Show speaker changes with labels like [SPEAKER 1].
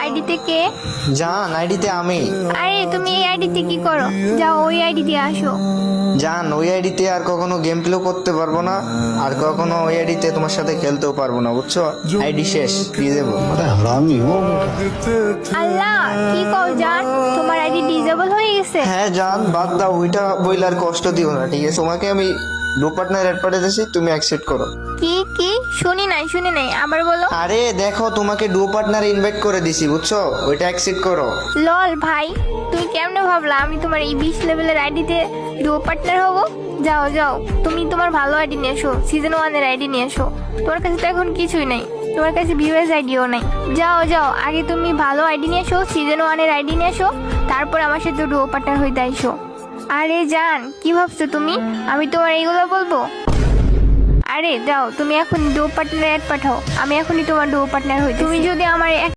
[SPEAKER 1] আইডিতে কে?
[SPEAKER 2] জান, আইডিতে আমি।
[SPEAKER 1] আরে তুমি এই আইডিতে কি করো? যাও ওই আইডি দিয়ে আসো।
[SPEAKER 2] জান, ওই আইডিতে আর কখনো গেম প্লে করতে পারবো না, আর কখনো ওই আইডিতে তোমার সাথে খেলতেও পারবো না, বুঝছো? আইডি শেষ, দিয়ে দেবো।
[SPEAKER 1] আল্লাহ, কি কও জান? তোমার আইডি ডিজেবল হয়ে গেছে?
[SPEAKER 2] হ্যাঁ জান, বাদ দাও ওইটা, বইলে আর কষ্ট দিও না, ঠিক আছে? তোমাকে আমি ডো পার্টনার অ্যাড পাঠাতেছি, তুমি অ্যাকসেপ্ট করো।
[SPEAKER 1] কি শুনি নাই, আবার বলো।
[SPEAKER 2] আরে দেখো, তোমাকে ডো পার্টনার ইনভাইট করে দিছি, বুঝছো? ওইটা অ্যাকসেপ্ট করো।
[SPEAKER 1] লল ভাই, তুই কেমনে ভাবলা আমি তোমার এই 20 লেভেলের আইডিতে ডুও পার্টনার হবো? যাও তুমি তোমার ভালো আইডি নিয়ে এসো, সিজন 1 এর আইডি নিয়ে এসো। তোমার কাছে তো এখন কিছুই নাই, তোমার কাছে ভিউয়ার্স আইডিও নাই। যাও আগে তুমি ভালো আইডি নিয়ে এসো, সিজন 1 এর আইডি নিয়ে এসো, তারপর আমার সাথে ডুও পার্টনার হইতে আইসো। আরে জান, কি ভাবছো তুমি আমি তোমার এইগুলো বলবো? আরে যাও, তুমি এখন ডুও পার্টনার অ্যাড পাঠাও, আমি এখনই তোমার ডুও পার্টনার হই। তুমি যদি আমার